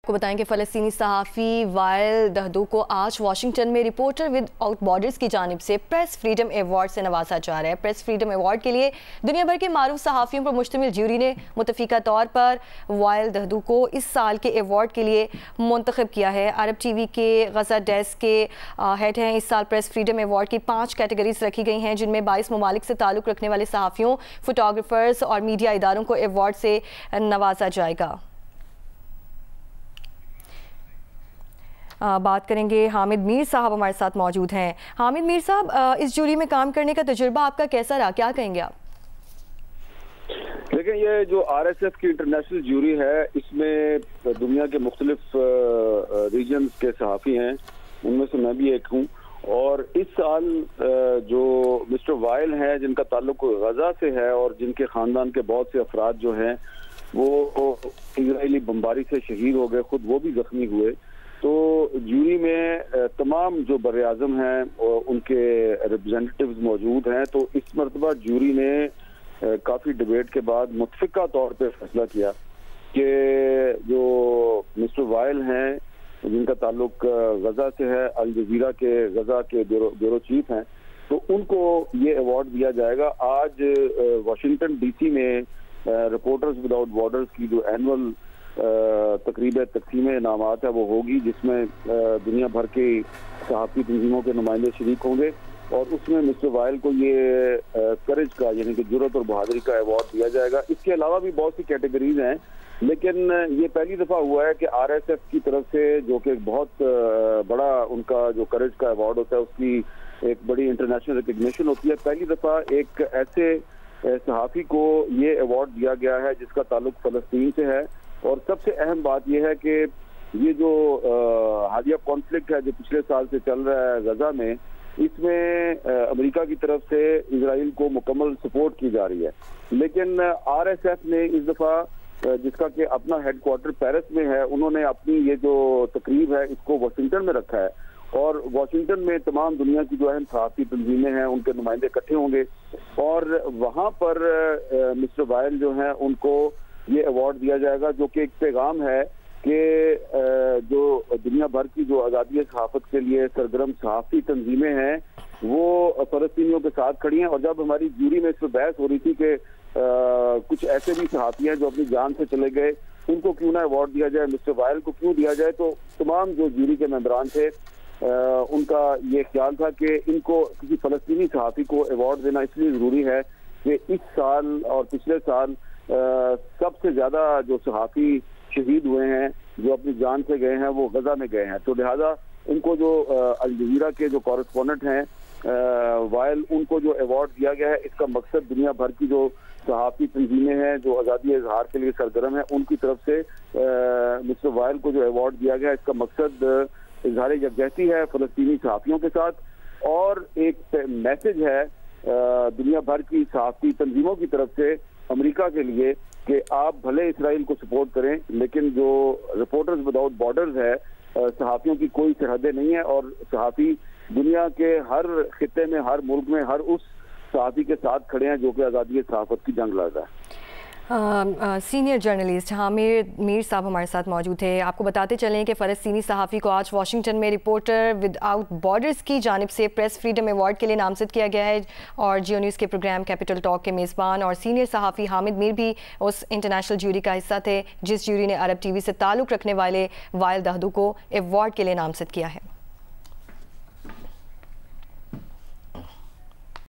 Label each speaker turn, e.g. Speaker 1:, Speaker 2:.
Speaker 1: کو بتائیں کہ فلسطینی صحافی وائل دہدو کو آج واشنگٹن میں رپورٹر ود آؤٹ بارڈرز کی جانب سے پریس فریڈم ایوارڈ سے نوازا جا رہا ہے۔ پریس فریڈم ایوارڈ کے لیے دنیا بھر کے معروف صحافیوں پر مشتمل جیوری نے متفقہ طور پر وائل دہدو کو اس سال کے ایوارڈ کے لیے منتخب کیا ہے۔ عرب ٹی وی کے غزہ ڈیسک کے ہیڈ ہیں۔ اس سال پریس فریڈم ایوارڈ کی 5 کیٹیگریز رکھی گئی ہیں، جن میں 22 ممالک سے تعلق رکھنے والے صحافیوں، فوٹوگرافرز اور میڈیا اداروں کو ایوارڈ سے نوازا جائے گا۔ بات کریں گے، حامد میر صاحب ہمارے ساتھ موجود ہیں۔ حامد میر صاحب، اس جوری میں کام کرنے کا تجربہ آپ کا کیسا رہا، کیا کہیں گے آپ؟
Speaker 2: لیکن یہ جو آر ایس ایف کی انٹرنیشنل جوری ہے، اس میں دنیا کے مختلف ریجنز کے صحافی ہیں، ان میں سے میں بھی ایک ہوں۔ اور اس سال جو مسٹر وائل ہیں، جن کا تعلق غزہ سے ہے اور جن کے خاندان کے بہت سے افراد جو ہیں وہ اسرائیلی بمباری سے شہید ہو گئے، خود وہ بھی زخمی ہوئے، تو جوری میں تمام جو بر اعظم ہیں ان کے ریپرزینٹیوز موجود ہیں۔ تو اس مرتبہ جوری نے کافی ڈیبیٹ کے بعد متفقہ طور پہ فیصلہ کیا کہ جو مسٹر وائل ہیں، جن کا تعلق غزہ سے ہے، الجزیرہ کے غزہ کے بیورو چیف ہیں، تو ان کو یہ ایوارڈ دیا جائے گا۔ آج واشنگٹن ڈی سی میں رپورٹرز ود آؤٹ بارڈرز کی جو اینول تقریب تقسیم انعامات ہے وہ ہوگی، جس میں دنیا بھر کے صحافی تنظیموں کے نمائندے شریک ہوں گے، اور اس میں مسٹر وائل کو یہ کرج کا یعنی کہ جرأت اور بہادری کا ایوارڈ دیا جائے گا۔ اس کے علاوہ بھی بہت سی کیٹیگریز ہیں، لیکن یہ پہلی دفعہ ہوا ہے کہ آر ایس ایف کی طرف سے، جو کہ بہت بڑا ان کا جو کرج کا ایوارڈ ہوتا ہے، اس کی ایک بڑی انٹرنیشنل ریکگنیشن ہوتی ہے، پہلی دفعہ ایک ایسے صحافی کو یہ ایوارڈ دیا گیا ہے جس کا تعلق فلسطین سے ہے۔ اور سب سے اہم بات یہ ہے کہ یہ جو حالیہ کانفلکٹ ہے جو پچھلے سال سے چل رہا ہے غزہ میں، اس میں امریکہ کی طرف سے اسرائیل کو مکمل سپورٹ کی جا رہی ہے، لیکن آر ایس ایف نے اس دفعہ، جس کا کہ اپنا ہیڈ کوارٹر پیرس میں ہے، انہوں نے اپنی یہ جو تقریب ہے اس کو واشنگٹن میں رکھا ہے، اور واشنگٹن میں تمام دنیا کی جو اہم صحافی تنظیمیں ہیں ان کے نمائندے اکٹھے ہوں گے، اور وہاں پر مسٹر وائل جو ہیں ان کو یہ ایوارڈ دیا جائے گا، جو کہ ایک پیغام ہے کہ جو دنیا بھر کی جو آزادی صحافت کے لیے سرگرم صحافی تنظیمیں ہیں وہ فلسطینیوں کے ساتھ کھڑی ہیں۔ اور جب ہماری جوری میں اس پر بحث ہو رہی تھی کہ کچھ ایسے بھی صحافی ہیں جو اپنی جان سے چلے گئے، ان کو کیوں نہ ایوارڈ دیا جائے، مسٹر وائل کو کیوں دیا جائے، تو تمام جو جوری کے ممبران تھے ان کا یہ خیال تھا کہ ان کو کسی فلسطینی صحافی کو ایوارڈ دینا اس لیے ضروری ہے کہ اس سال اور پچھلے سال سب سے زیادہ جو صحافی شہید ہوئے ہیں، جو اپنی جان سے گئے ہیں، وہ غزہ میں گئے ہیں، تو لہذا ان کو جو الجزیرہ کے جو کورسپونڈنٹ ہیں وائل، ان کو جو ایوارڈ دیا گیا ہے، اس کا مقصد دنیا بھر کی جو صحافی تنظیمیں ہیں جو آزادی اظہار کے لیے سرگرم ہیں، ان کی طرف سے مسٹر وائل کو جو ایوارڈ دیا گیا ہے، اس کا مقصد اظہار یکجہتی ہے فلسطینی صحافیوں کے ساتھ، اور ایک میسج ہے دنیا بھر کی صحافی تنظیموں کی طرف سے امریکہ کے لیے کہ آپ بھلے اسرائیل کو سپورٹ کریں، لیکن جو رپورٹرز ود آؤٹ بارڈرز ہے، صحافیوں کی کوئی سرحدیں نہیں ہیں، اور صحافی دنیا کے ہر خطے میں، ہر ملک میں، ہر اس صحافی کے ساتھ کھڑے ہیں جو کہ آزادی صحافت کی جنگ لڑ رہا ہے۔
Speaker 1: سینئر جرنلسٹ حامد میر صاحب ہمارے ساتھ موجود تھے۔ آپ کو بتاتے چلیں کہ فلسطینی صحافی کو آج واشنگٹن میں رپورٹر ود آؤٹ بارڈرز کی جانب سے پریس فریڈم ایوارڈ کے لیے نامزد کیا گیا ہے، اور جیو نیوز کے پروگرام کیپٹل ٹاک کے میزبان اور سینئر صحافی حامد میر بھی اس انٹرنیشنل جیوری کا حصہ تھے، جس جیوری نے عرب ٹی وی سے تعلق رکھنے والے وائل دہدو کو ایوارڈ کے لیے نامزد کیا ہے۔